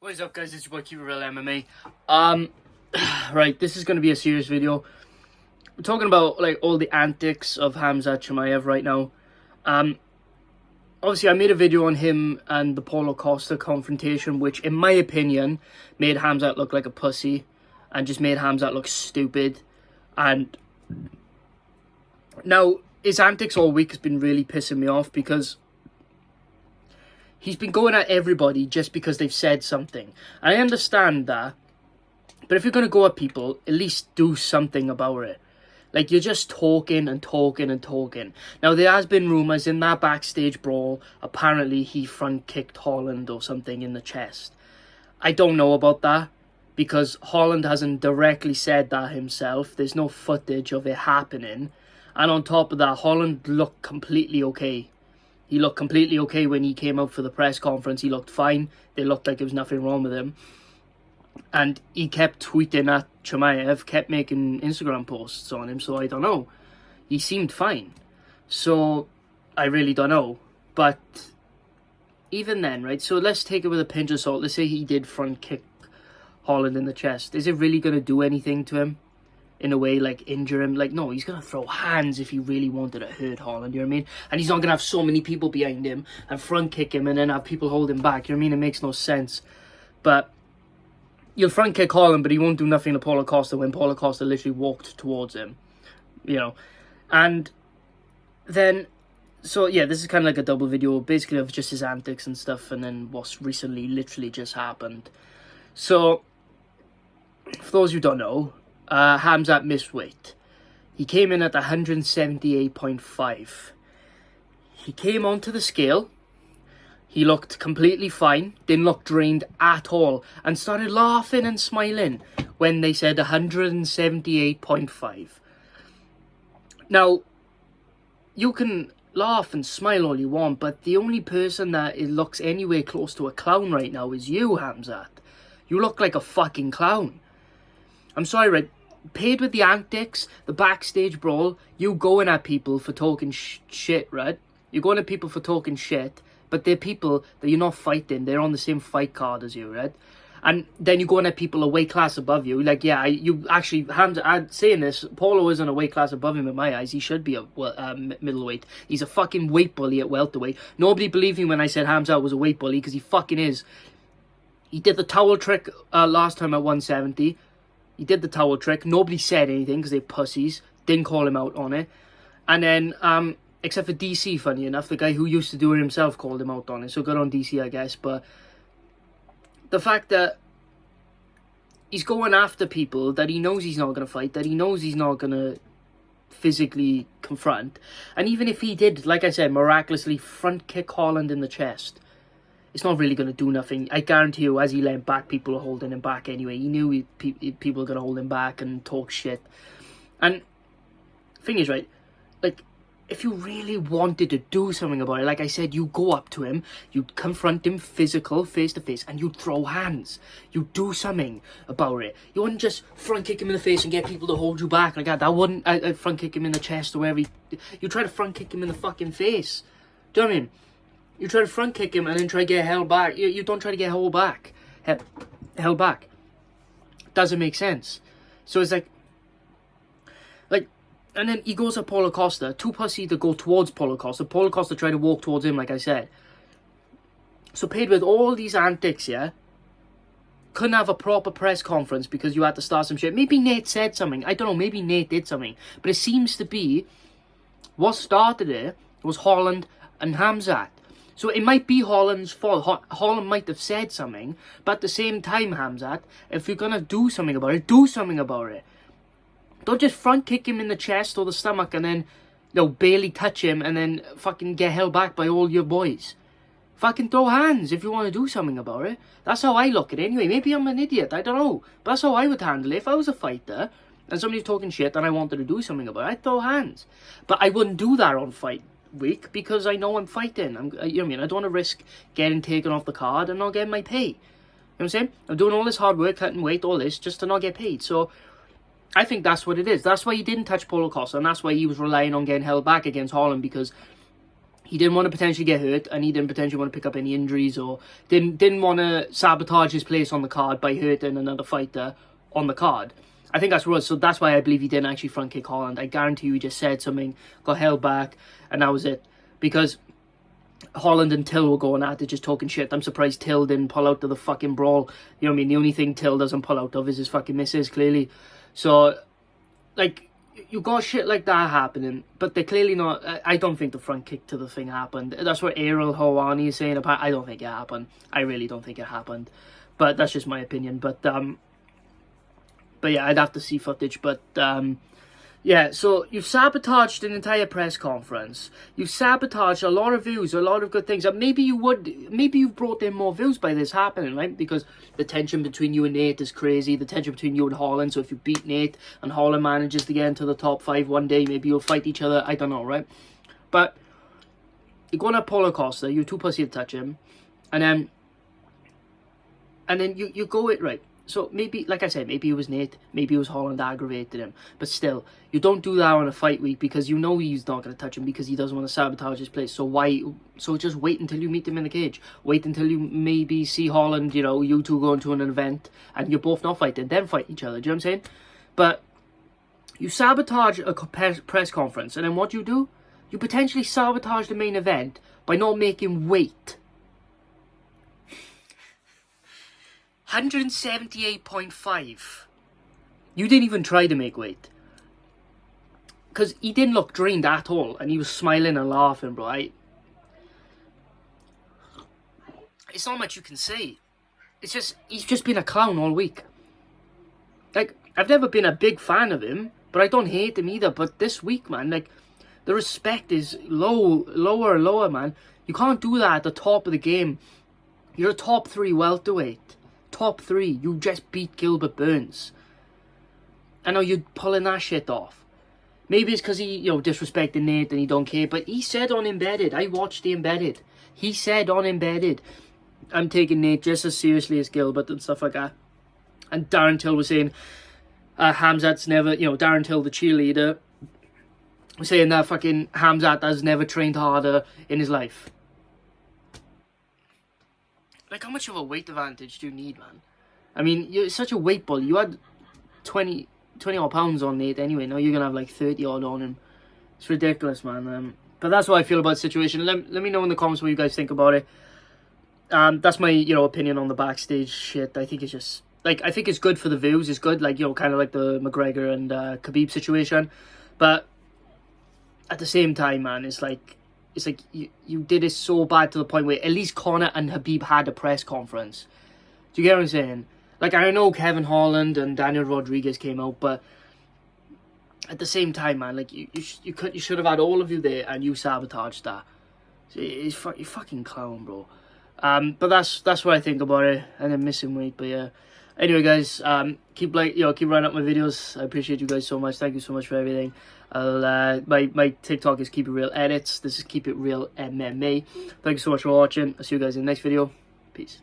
What is up, guys? It's your boy Keep It Real MMA. Right, this is going to be a serious video. We're talking about like all the antics of Khamzat Chimaev right now. Obviously, I made a video on him and the Paulo Costa confrontation, which, in my opinion, made Khamzat look like a pussy and just made Khamzat look stupid. And now his antics all week has been really pissing me off because he's been going at everybody just because they've said something. And I understand that. But if you're going to go at people, at least do something about it. Like, you're just talking and talking and talking. Now, there has been rumours in that backstage brawl, apparently he front-kicked Holland or something in the chest. I don't know about that, because Holland hasn't directly said that himself. There's no footage of it happening. And on top of that, Holland looked completely okay. He looked completely okay when he came out for the press conference. He looked fine. They looked like there was nothing wrong with him. And he kept tweeting at Chimaev, kept making Instagram posts on him, so I don't know. He seemed fine. So, I really don't know. But, even then, right, so let's take it with a pinch of salt. Let's say he did front kick Holland in the chest. Is it really going to do anything to him? In a way, like, injure him? Like, no, he's going to throw hands if he really wanted to hurt Holland, you know what I mean? And he's not going to have so many people behind him and front kick him and then have people hold him back, you know what I mean? It makes no sense. But you'll front kick Holland, but he won't do nothing to Paulo Costa when Paulo Costa literally walked towards him, you know? And then, so yeah, this is kind of like a double video, basically of just his antics and stuff, and then what's recently literally just happened. So, for those who don't know, Khamzat missed weight. He came in at 178.5. He came onto the scale. He looked completely fine, didn't look drained at all, and started laughing and smiling when they said 178.5. Now, you can laugh and smile all you want, but the only person that looks anywhere close to a clown right now is you, Khamzat. You look like a fucking clown. I'm sorry, right? Paid with the antics, the backstage brawl, you going at people for talking shit, right? You're going at people for talking shit, but they're people that you're not fighting. They're on the same fight card as you, right? And then you're going at people a weight class above you. Like, yeah, you actually, I'm saying this, Paulo isn't a weight class above him in my eyes. He should be a middleweight. He's a fucking weight bully at welterweight. Nobody believed me when I said Khamzat was a weight bully, because he fucking is. He did the towel trick last time at 170. He did the towel trick. Nobody said anything because they're pussies. Didn't call him out on it. And then, except for DC, funny enough, the guy who used to do it himself called him out on it. So good on DC, I guess. But the fact that he's going after people that he knows he's not going to fight, that he knows he's not going to physically confront. And even if he did, like I said, miraculously front kick Holland in the chest, it's not really going to do nothing. I guarantee you, as he leant back, people are holding him back anyway. He knew people were going to hold him back and talk shit. And the thing is, right, like, if you really wanted to do something about it, like I said, you go up to him, you confront him physical, face to face, and you throw hands. You do something about it. You wouldn't just front kick him in the face and get people to hold you back like that. That wouldn't front kick him in the chest or wherever. You try to front kick him in the fucking face. Do you know what I mean? You try to front kick him and then try to get held back. You don't try to get held back. Held back. Doesn't make sense. So it's like, and then he goes at Paulo Costa. Too pussy to go towards Paulo Costa. Paulo Costa tried to walk towards him, like I said. So paid with all these antics, yeah? Couldn't have a proper press conference because you had to start some shit. Maybe Nate said something. I don't know. Maybe Nate did something. But it seems to be what started it was Holland and Khamzat. So it might be Holland's fault. Holland might have said something. But at the same time, Khamzat, if you're going to do something about it, do something about it. Don't just front kick him in the chest or the stomach and then, you know, barely touch him and then fucking get held back by all your boys. Fucking throw hands if you want to do something about it. That's how I look at it anyway. Maybe I'm an idiot, I don't know. But that's how I would handle it. If I was a fighter and somebody's talking shit and I wanted to do something about it, I'd throw hands. But I wouldn't do that on fight week because I know I'm fighting. You know what I mean? I don't want to risk getting taken off the card and not getting my pay. You know what I'm saying? I'm doing all this hard work, cutting weight, all this, just to not get paid. So I think that's what it is. That's why he didn't touch Paulo Costa, and that's why he was relying on getting held back against Holland, because he didn't want to potentially get hurt, and he didn't potentially want to pick up any injuries, or didn't want to sabotage his place on the card by hurting another fighter on the card. I think that's what it was. So that's why I believe he didn't actually front kick Holland. I guarantee you he just said something, got held back, and that was it. Because Holland and Till were going at it, just talking shit. I'm surprised Till didn't pull out of the fucking brawl. You know what I mean? The only thing Till doesn't pull out of is his fucking misses, clearly. So, like, you got shit like that happening, but they're clearly not. I don't think the front kick to the thing happened. That's what Errol Hawani is saying. I don't think it happened. I really don't think it happened. But that's just my opinion. But yeah, I'd have to see footage. But yeah, so you've sabotaged an entire press conference. You've sabotaged a lot of views, a lot of good things. And maybe you've brought in more views by this happening, right? Because the tension between you and Nate is crazy. The tension between you and Holland. So if you beat Nate and Holland manages to get into the top 5 one day, maybe you'll fight each other. I don't know, right? But you're going to Paulo Costa. You're too pussy to touch him. And then you go it, right? So maybe, like I said, maybe it was Nate, maybe it was Holland aggravated him. But still, you don't do that on a fight week because you know he's not going to touch him because he doesn't want to sabotage his place. So why? So just wait until you meet him in the cage. Wait until you maybe see Holland, you know, you two going to an event and you're both not fighting, then fight each other. Do you know what I'm saying? But you sabotage a press conference, and then what do? You potentially sabotage the main event by not making weight. 178.5. You didn't even try to make weight. Because he didn't look drained at all. And he was smiling and laughing, bro. It's not much you can say. It's just, he's just been a clown all week. Like, I've never been a big fan of him. But I don't hate him either. But this week, man, like, the respect is lower, man. You can't do that at the top of the game. You're a top 3 welterweight. Top 3. You just beat Gilbert Burns. I know you're pulling that shit off. Maybe it's because he, you know, disrespected Nate and he don't care. But he said on Embedded. I watched the Embedded. He said on Embedded, I'm taking Nate just as seriously as Gilbert and stuff like that. And Darren Till was saying, Khamzat's never, you know, Darren Till, the cheerleader, was saying that fucking Khamzat has never trained harder in his life. Like, how much of a weight advantage do you need, man? I mean, you're such a weight bull. You had 20 odd pounds on Nate anyway. Now you're going to have like 30 odd on him. It's ridiculous, man. But that's what I feel about the situation. Let me know in the comments what you guys think about it. That's my, you know, opinion on the backstage shit. I think it's just, like, I think it's good for the views. It's good, like, you know, kind of like the McGregor and Khabib situation. But at the same time, man, it's like you did it so bad to the point where at least Conor and Khabib had a press conference. Do you get what I'm saying? Like, I know Kevin Holland and Daniel Rodriguez came out, but at the same time, man, like, you should have had all of you there, and you sabotaged that. So you're fucking clown, bro. But that's what I think about it, and then missing weight. But yeah. Anyway, guys, keep running up my videos. I appreciate you guys so much. Thank you so much for everything. My TikTok is Keep It Real Edits. This is Keep It Real MMA. Thank you so much for watching. I'll see you guys in the next video. Peace.